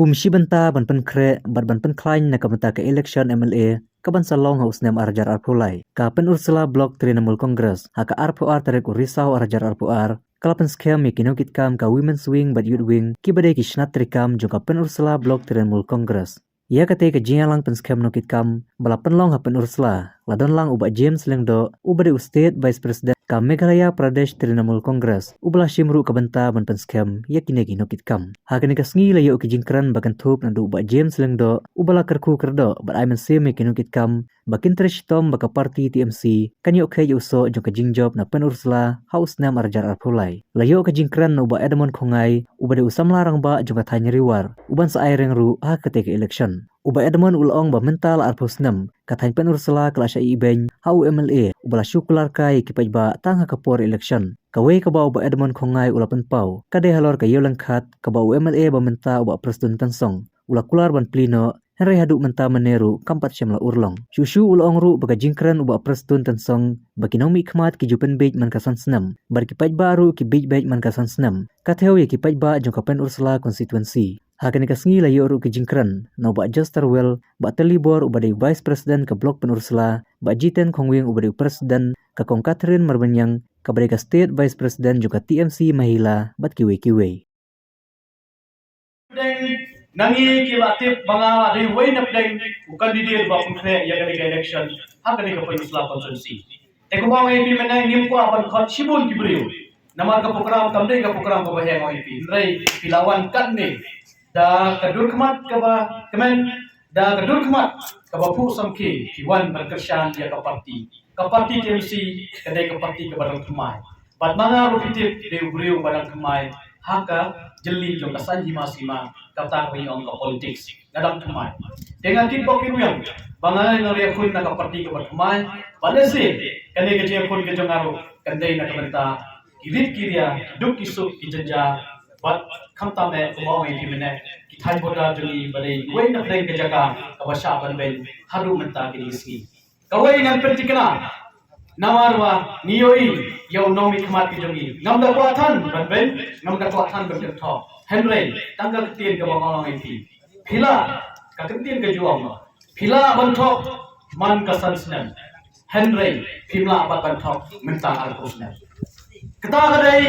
Kum Shibanta ban pen kre bat ban pen klain na kamata ke election MLA kaban salong haus nem arjar arpulai ka pen Ursula blok Trinamool Congress haka RPR tarik urisau arjar RPR kalapan scam yakino kitkam ka women's wing bat youth wing kibade ki shnat trikam jong ka pen Ursula blok Trinamool Congress ia kate ke jingalang pen scam no kitkam bala penlong ha pen Ursula ladon lang uba James Lengdo ubade state vice president ka Meghalaya Pradesh Trinamool Congress ubala shimru kabanta ban pen scam yakine ki no kitkam hakane ka sngi layo ki jingkran bakan thup na uba James Lengdo ubala kerku kerdo bat aiman se me kinu kitkam bakin trishtom baka party TMC kanyo khay uso jong ka jingjob na pen Ursula house nam arjar arpulai layo ka jingkran na uba Edmond Khongai ubade usam larang ba jong ka thanyariwar uban sa aireng ru ha kate ke election uba Edmond ulong ba mental arpusnam kathain pen Ursula kelasya ibeng hau MLA ubala syukular kai kipaj ba tangha kapor election kawe ka ba uba Edmond Khongai ulapan pau kade halor ka yolangkhat ka ba MLA ba menta uba presiden tansong ula kular ban plino Henry haduk menta meneru kampat syamla urlong syushu ulong ru baka jingkran uba presiden tansong baki nomi khmat ki jupen bej man kasan snam bar kipaj baru ki bej man kasan snam katheu ye kipaj ba jong ka pen Ursula constituency hakane ka sngi layo ru ki jingkran no ba Justerwell ba telibor ubade vice president ka blok pen Ursula ba Jiten Khongwing ubade presiden ka Kong Catherine Marbanyang ka ka state vice president juga TMC Mahila bat kiwe nangi kilatip mga riway na pdeng kandidat ba kung kaya ya ka election hakane ka pen Ursula constituency te ko mga ipi menang nim ko apan khot sibun kibriu namar ka program tamde ka program ko baheng mo ipi rai pilawan kan ni da kadur khmat ka ba kemen da kadur khmat ka ba pu samki kiwan berkersan ya ka parti TMC kadai ka parti ka barang kemai bat mga rupitip de briu barang kemai haka jeli jong kasan hima kata ko yung politics nadam kemai dengan kitbok kinuyang bangai ngariya kun na ka parti ka barang kemai balesi kadai ka jeng kun ka jong aro kadai na kamenta kirit kiria duk kisuk kijenja bat kamta me kumaw ay kimene kitay boda juli balay way na play ka jaga kabasya ban ben haru menta kinisi kaway nang pertikana namarwa niyoi yaw nomi khamat ki jongi ngamda kwathan ban ben ngamda kwathan ban tho henry tangga ketien ka bangolong ai phila ka ketien ka juang phila ban tho man ka sansnan henry phimla ban tho menta al kusnan kata kadai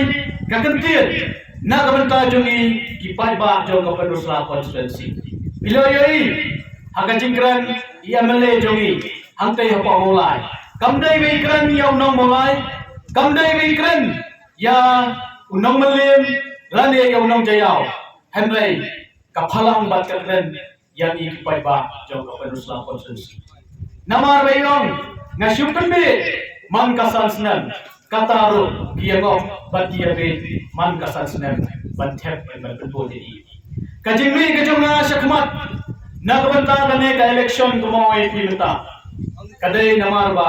ka ketien na kabanta jongi kipaj ba jong ka pen Ursula constituency piloyoi haga jingkran MLA jongi hangtai hapa mulai kamdai beikran ya unong mulai kamdai beikran ya unong melim rane ya unong jayau henry kapalang bat keren yang kipaj ba jong ka pen Ursula constituency namar bayong ngasyupen be man kasan snan kataru kiangok batia be man kasan snan bantep ban bodi kajingmi kajonga syakmat na kabanta kane ka election tumoy pinta kadai namar ba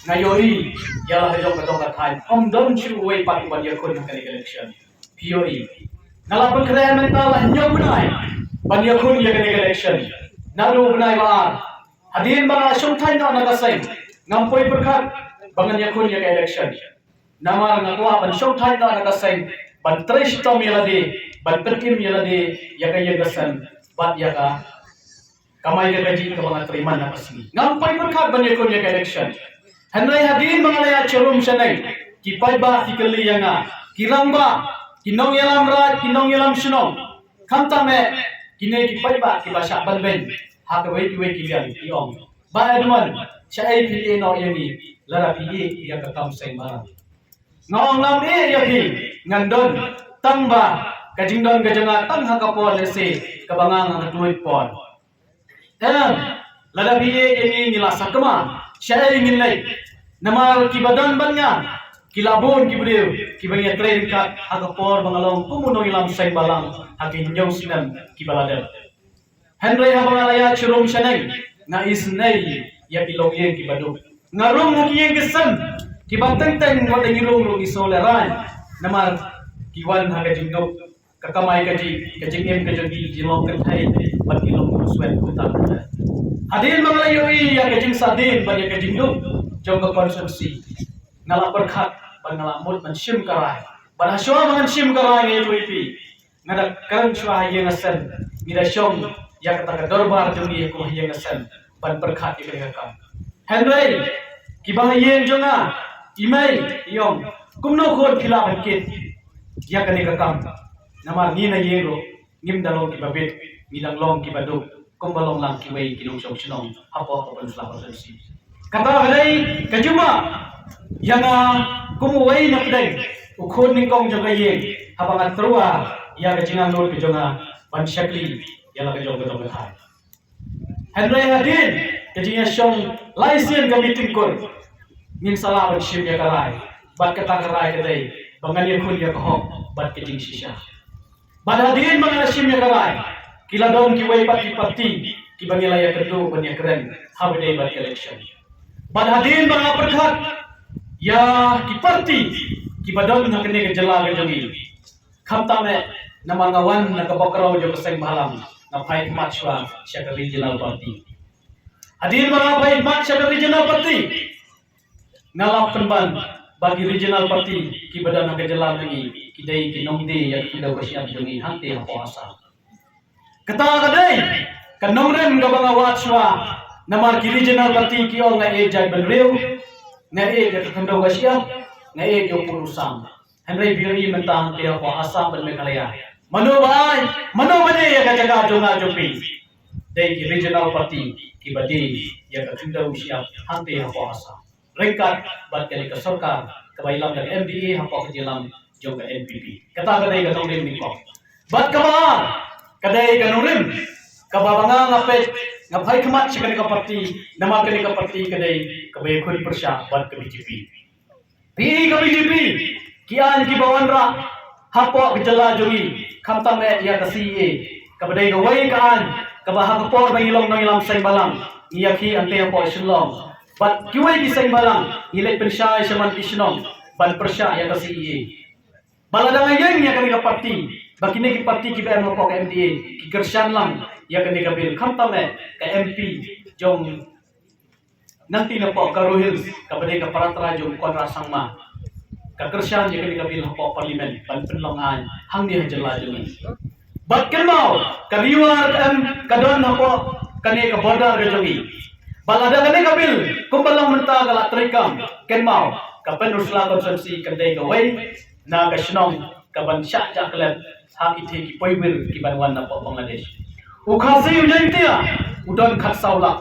ngayori yala hajong katong kathay don't you way pati ban yakon kane election POE nalapon kaya mental nyong benai ban yakon ya kane election nalu benai ba hadin ba syumthay na nagasay ngampoy berkat bangan yakon ya election namar ngakwa ban syumthay na nagasay ban trish tom yalade ban perkim yalade yaga yagasan bat yaga kamay ka gaji ka mga triman na pasni ngampay berkat ban yakon ya election henry hadin mga laya cherum syanay kipay ba kikali yanga kirang ba kinong yalam rat kinong yalam sunong kanta me kinay kipay ba kibasya balben hakaway kiway kiliyan iyong ba edman siya ay pili no yani lara pili iya kakam say marang ngawang lam yaki ngandon tangba kajingdon kajanga tang hakapon lesi kabangang ang tuwid pon lada pili ini nila sakama siya ingin lay namar kibadan banya kilabon kibriw kibanya train kat hakapon bangalong kumunong ilam say balang hakin nyong sinan kibaladan henry habangalaya churum syanay na isnay ya kilongyen kibadu ngarong mukiyeng kesan kibanteng-teng wala ngirong isoleran namar kiwan haga jingno kakamay kaji kajingem kajogi jilong kathay bagilong swet utang hadin mga layoy ya kajing sadin banya kajingno jong ka constituency nalapar khat bangalamot man sim karay banasyo man sim karay ngayon ipi ngadak karang shwa yengasan Mira syom yang kata dorbar joni ko yang asan ban berkat yang kam. Henry kibang yen jonga imai yom kumno khod khila bankit ya kani kam. Namar ni na yero ngim dalong kibabit midang long kibadu kumbalong lang kiway kinong sinong hapo ko pansla pasansi. Kata halay kajuma yang kumuway na pedang ukhod ning kong jonga yen habang atrua ya kajingang nur kejonga ban syakli yang lagi jong gedong gedai. Henry hadin kajinga syong laisian kami tingkor min salah bersyim ya karai bat kata karai kedai bangan yang kun ya kahok bat kajing sisya. Bat hadin bangan syim ya karai kila dong kiway pati kibangilaya kedu banya keren habdai bat election. Bat hadin bangan perkat ya kiparti kibadon na kene kejela kejongi. Khamtame namangawan nakabokraw jo kaseng malam na fight match wa siya regional party. Adil mga fight match siya regional party. Ngalap penban bagi regional party kibada na kajala ngi kidai kinomde ya kidaw siya jongi hante hapo asa. Kata kadai kanongren gabanga watch wa namar ki regional party ki ol na e jay benrew na e ya kandaw siya na e yo purusam. Henry Biori mentang dia ko asam ben Meghalaya. Mano bane ya jaga jonga jopi. Dei ki regional party ki badi ya ka tindau siap hante hapo asa. Rekat bat kali ka sarkar kabailam dari MDA hapo ka jelam jonga NPP. Kata kadai ka tongrim ni ko. Bat kabar kadai ka nurim kababanga ngapet ngapai kemat sikani ka party nama kani ka party kadai kabay khuri persya bat ka BJP. Pi ka BJP kian ki bawanra hapo kejala jongi khamtam me ya kasi kabadai gawai kaan kabah kapor bangilong nang say balang iyaki ante hapo islong bat kiwai ki say balang ilay pensya saman isnong ban persya ya kasi baladang ayeng ya kani ka party bakine ki party ki ba mo ko MDA ki kersan lang ya kani ka bil khamtam me ka MP jong nanti na po karuhil kabadai ka paratra jong kontra sangma kakersian yang kami kabil hapo parlimen ban penlongan hang dia jela jeli bat kenau kariwar kadon hapo kani ka border rejogi balada kani kabil kumbalang menta kala trikam kenmau kapen rusla konsensi kendai gawai na kasnong kaban syak jaklet hak ite ki poiwil ki banwan na po Bangladesh ukhasi ujantia udon khat saula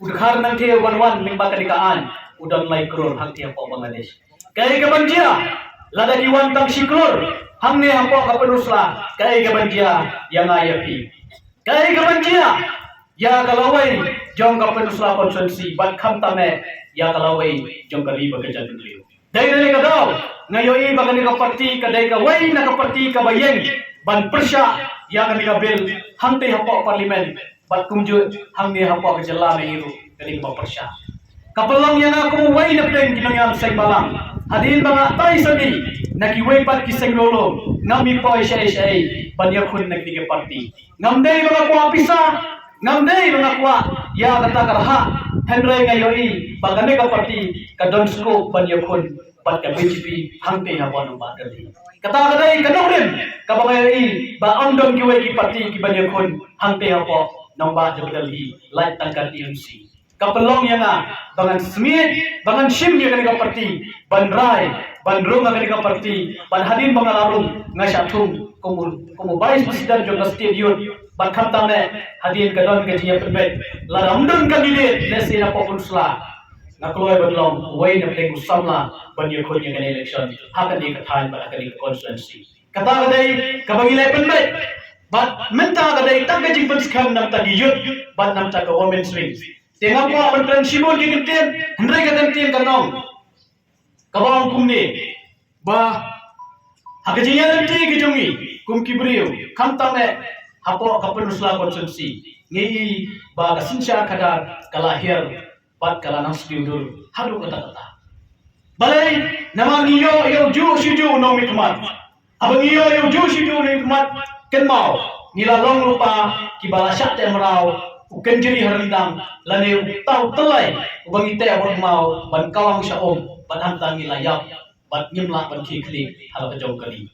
udkhar nang the wanwan limba kadikaan udon lai kror hang tie po Bangladesh. Kaya kabanjia lada diwan tang siklur hamne hampo kapenusla kaya kabanjia yang ayapi kaya kabanjia ya kalawai jong kapenusla konsensi bat khamtame ya kalawai jong kali bekerja dulu dai nele kadau ngayoi bagani ka parti kadai ka wai na ka parti ka bayeng ban persya ya kami kabil hamte hampo parlimen bat kumju hamne hampo kejela me iru kali ka persya kapelong yang aku wai na peng kinang say balang hadin mga tay sani nakiway pat kisang lolo ngami po siya banyak kun nagtige party ngamday mga kuha pisa ngamday mga kuha ya kata karha Henry ngayoi bagane ka party kadonsko banyak kun pat ka BJP hangte hapon ng badali kata kadai kanongrin kabangay ba andong kiway ki party ki banyak kun hangte hapo ng badali light tangkat TMC kapelong yang bangan smith bangan shim yang kani parti ban rai ban rung kani parti ban hadin bangalarung ngasatung kumu bais presiden jo stadium ban khamtane hadin kadon ke dia pembet la ramdun kandidat nesi na popunsla nakloy badlong way na peng usamla ban yakon yang kani election hakan di kathan ban kani constituency kata kadai kabangilay pembet bat menta kadai tagajing penskam nam tadiyut ban nam ta women swing tengah ko akan transibol di kenten hendrai ka kenten kanong kabang kumni ba hakajiya nanti kijongi kum kibriyo khamtame hapo kapenusla konsensi ngi ba kasinsya kadar kalahir pat kala nasbiudur hadu kata-kata balai nama ngiyo yo ju sidu no mikmat abang ngiyo yo ju sidu no mikmat kenmau nilalong lupa kibalasya temrau uken jeri harindang lane tau telai ubang ite abot mau ban kawang sya ban hantang ilayap bat nyimla ban kikli hala kajong kali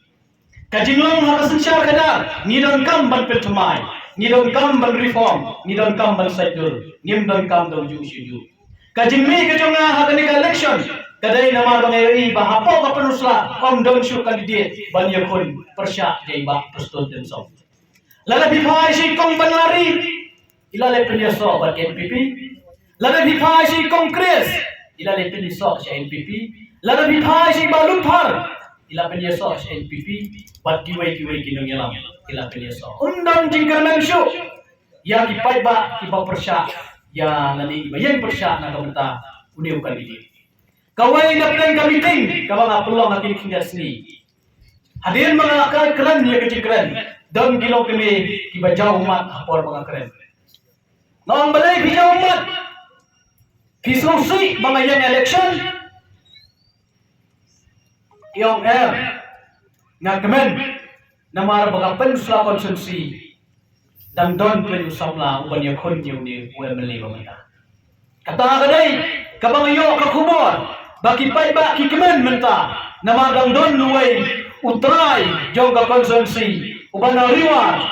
kajinglong hakasan sya kadar nidon kam ban petumai ni don kam ban reform, ni don kam ban cycle, ni don kam don ju syu. Kajimi kajonga hagani ka election, kadai nama bang eri bahapo ka penusla om don syu candidate ban yakun persya jai ba pustol temso. Lala bifai si kong ban lari, ilale pilih so ban NPP. Lala bifai si kong kres, ilale pilih so si NPP. Lala bifai si baluphar, ila pilih so si NPP. Bat kiwai kinong yalam, ila pilih so. Undang jingkar memsyu, ya kipai ba kipa persya, ya nali bayang persya na kamenta uniu candidate. Kawai na plan kami ting, kabang apelong akin kinda seni. Hadir mga keren ya kecil keren. Dan gilo kami kibajaw umat hapor mga keren. Noong balay bijaw umat, kisusi mga yan election, yung nga kemen na mara mga pensla konsensi dan don plan samla uban ya kon yung ni UMLA mga. Kata kadai kabang yo kakubor, baki pai baki kemen menta na madang don luway utray jong ka konsensi uban riwa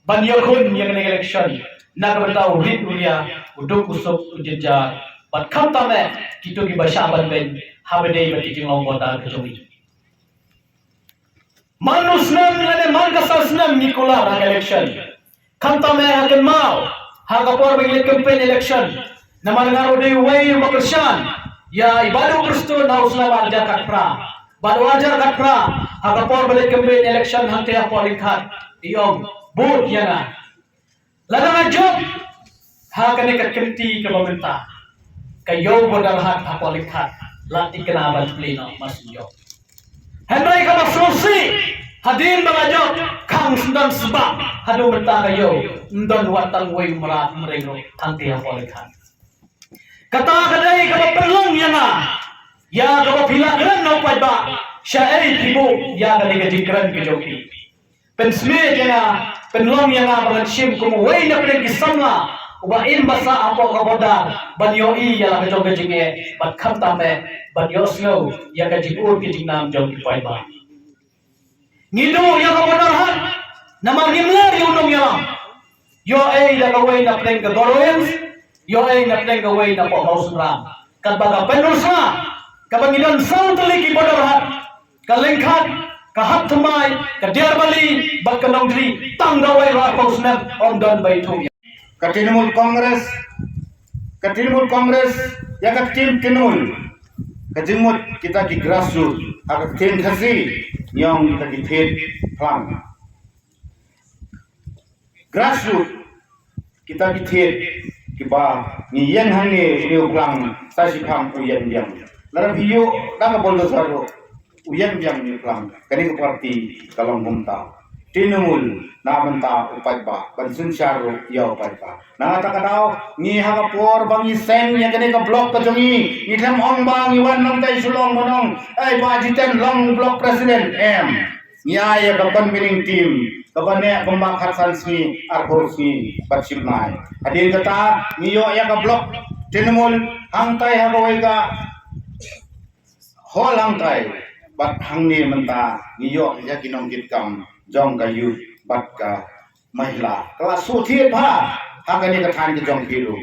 ban yakun yang kena election na kabata uhit ulia uduk usuk ujejar bat khamta me kitu ki basha ban ben habedei bati jinglong kota kejomi manus nam lane man kasas nam nikola ra election khamta me akan mau haga por bagi campaign election na manangaro dei way makersyan ya ibadu kristo na usla warja kakra baru ajar kakra haga por bagi campaign election hante apa lihat iyong bud yana ladang job ha kane ka kemti ka pemerintah kayo bodal hat apa lihat lati kenaban pleno masyo hendai ka masrosi hadin mga job kang sundan sebab hadu berta kayo ndon watang way merat merengro hante apa lihat kata kadai ka perlong yana ya ka bila kran no pai ba syai ibu ya kali ka jingkran ke joki pensme jana penlong yang abangan sim kumu way na pinag isamla uba in basa apo kaboda banyo i ya ka jong jinge bat khamta me banyo slow ya ka jingur ke jingnam jong pai ba ngido ya ka bodarhan nama ngimlar yo nong yalam yo ay da ka way na pinag ka goroyens yo ay na pinag ka way na po hausram kat baga penusna kabangidon sang teliki bodarhan kalengkhat kahat thumai kadiar bali bakkanong dri tanggawai ra pausnam om don baitu Katinimul Kongres ya ka tim tinul kajimut kita ki grassroots ak tim khasi nyong kita ki thet phang grassroots kita ki thet ki ba ni yen hange ni uklang sa si phang uyen yang laram hiyo dang boldo saro uyan yang ni pelang kani ke parti kalau mumta tinumul na banta upai ba bansun syaro ya upai ba na ta kadao ni ha ka por bang isen ya kani ka blok ka jongi ni tham ong bang iwan nong tai sulong monong ai ba jiten long blok president ni ya ka convening team ka bane pembak khasan si arbor si pachim nai adin kata ni yo ya ka blok tinumul hang tai ha ka wai ka hol hang tai bat hang ni menta niyo ya kinong kitkam jong ka youth bat ka mahila kelas suthiet ha hagani ka than ki jong kilu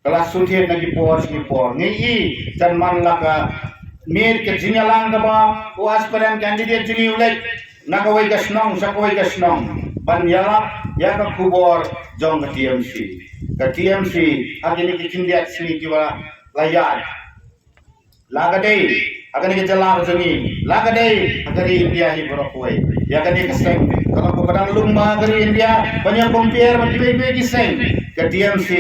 kelas suthiet na ki por ngi i chan man la ka mer ke jingalang ka ba o aspirant candidate jini ulai na ka wai ka snong sa ka wai ka snong ban yala ya ka khubor jong ka TMC hagani ki chindiat sini ki ba layat lagadei agani ke jalan jongi lagadei agari India hi borokoi ya gani ke seng kalau ko padang lumba agari India banyak compare mati ki seng ke TMC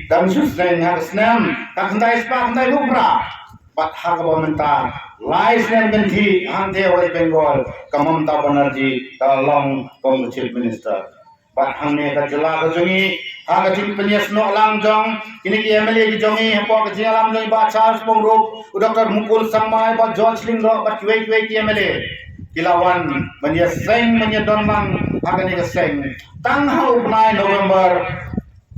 dan suseng harusnam kakndai spa kandai bubra bat hak menta license ganti hante West Bengal Mamata Banerjee long kong chief minister bat hangne ka jala ka jongi aga tim penyes no lang jong kini ki MLA ki jongi hapo ka jingalam jong ba Charles Pongrop Dr. Mukul Samai ba George Lingro ba kiwei ki MLA kilawan manya seng manya donlang aga ni ka seng tang hau 9 November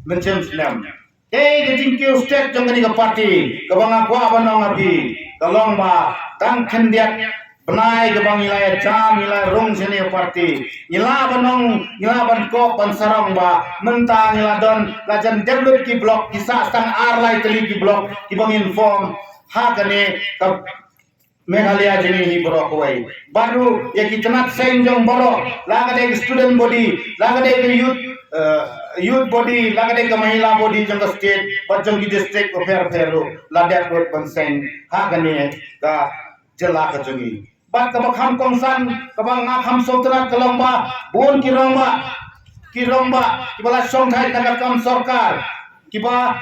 mencem slam ke jingkiu state jong ni ka party ka banga kwa banong api kalong ba tang khendiat benai ke bang nilai jam nilai rong seni parti nila ban kok ban sarang ba mentang nila don lajan debut ki blok kisah sang arlai teli ki blok ki bang inform ha kane ka Meghalaya jeni hi borok wai baru ya ki tenat senjong borok lagade student body lagade youth body lagade ka mahila body jang ka state bajang ki district affair ro ladak road banseng ha kane ka jela ka jongi bat ka bakham kongsan ka bang na kham sotrat kalongba bon ki rongba ki bala song thai ka kam sarkar ki ba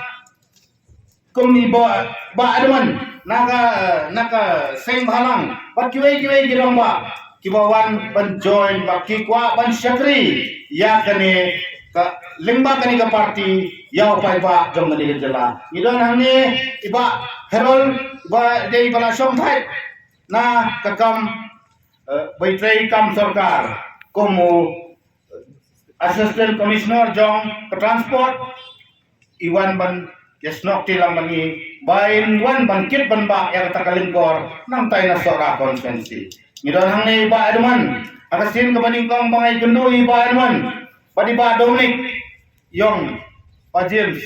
kumni ba adman naka seng halang bat kiwe girong ba kibawan ban join ba kikwa ban syakri ya kane ka limba kane ka party ya upai ba jong ngani jela idon hangni iba herol ba dei bala song thai na kakam baitrei kam sarkar komu assistant commissioner jong ke transport iwan ban yesnok tilang bani bain wan bangkit ban ba yang takalingkor nang tay na sora konvensi ngidon hang ni ba adman akasin ke baning kong bangai gendui ba adman badi ba domik yong pa james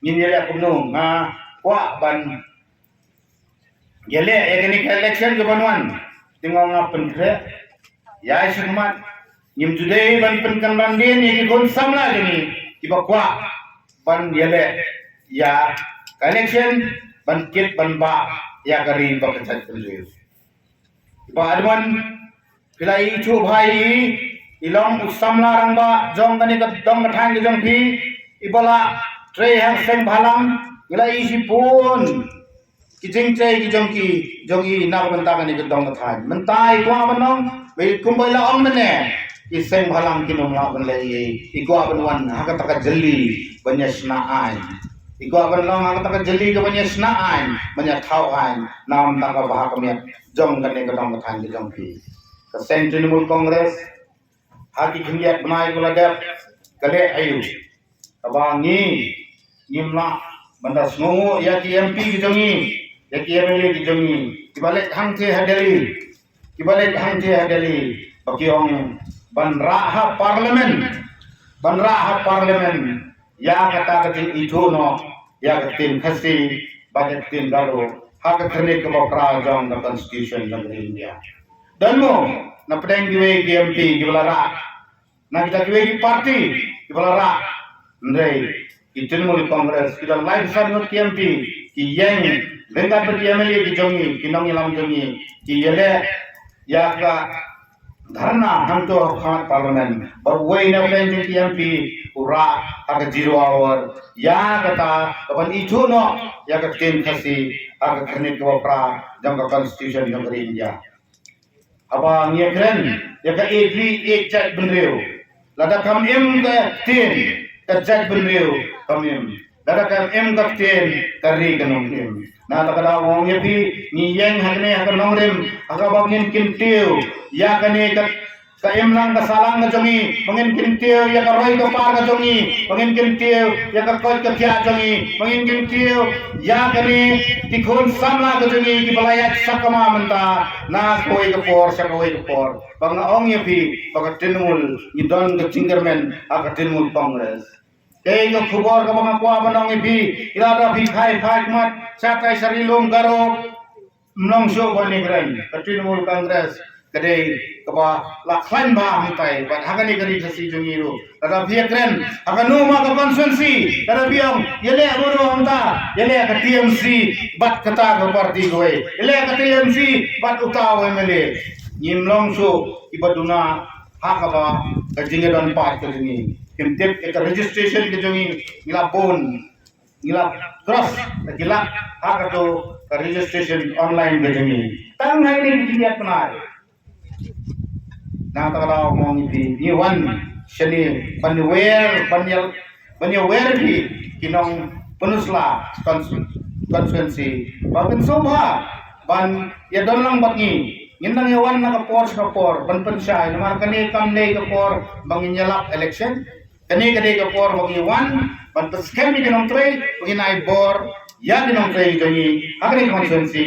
ngin yele kumno nga kwa ban yele egeni election ke banwan tingong nga penkre ya isukmat ngim judei ban penkan bandin yegi gon samla gini iba kwa ban yele ya election bangkit ban ba ya kari ba kecat penjual ba adman pilai chu bhai ilong usam larang ba jong kani ka dong thang jong phi ibala tre hang seng bhalam pilai si pun kijing tre ki jong i na banta kani ka dong thang mentai kwa banong be kumbai la ong mene ki seng bhalam kinong la ban le i kwa ban wan ha ka taka jeli banyas na ai Iko akan long ang taka jeli ke banyak senaan, banyak tauan, nam taka bahak kami jong kene ke dong ketang ke jong pi. Kesen Trinamul Kongres, haki kengiat benai kuladap, kale ayu, kabangi, ngimla, benda sengungu, ya ki MP ke jongi, ya ki MLA ke jongi, kibalik hang te hadeli, baki ong ban raha parlemen, ya kata ketin itu no ya ketin khasi bajet ketin galo hak ketin ke bokra jong the constitution ng India dan mo na pedang giwe GMP gibalara na kita giwe di party gibalara ndai itin mo Congress kita live sangot GMP ki yang lenga per MLA ki jongi kinong ilam jongi ki yele ya ka dharna hanto khat parlimen berway na pedang GMP ura aga 0 hour ya kata kapan itu no ya ketin kasi aga kene ko pra jang ka constitution ng India apa ngekren ya ka every chat benreu lada kam em ka tin ka chat benreu kam em lada kam em ka tin kari kanong em na ta kada wong yepi ni yang hagne aga nongrem aga bangin kintiu ya kane ka emlang ka salang ka jongi mangin kintiu ya ka roy ka par ka jongi mangin kintiu ya ka koy ka kya jongi mangin kintiu ya kani tikon samla ka jongi ki balayat sakama menta na koy ka por bang ong yepi baka tinul idon ka chingermen aka tinul Congress kay ka khubor ka mga kwa banong yepi ilada bi khai mat satai sarilum garo mnong syo bani gran ka tinul Congress kadai kaba laklan ba hantai ban hagani kari sasi jungiru kada biakren aganu ma ka konsensi kada biang yele abono hanta yele ka TMC bat kata ka parti goe yele ka TMC bat utaw emele nyimlong so ibaduna hakaba ka jingadon pat ka jingi kimtip ka registration ka jungi ngilapon ngilap cross ngilap hakato ka registration online ka jungi tang hai ni jingat penai na takala mong ipi ni wan shani panwer di kinong penusla konsensi bagen sobha ban ya don lang batni ngindang yawan na kapor ban pensay namar kani kamlay kapor bangin yalap election kani kapor bangin wan ban peskem ni kinong tray bangin ay bor ya kinong tray kani agni konsensi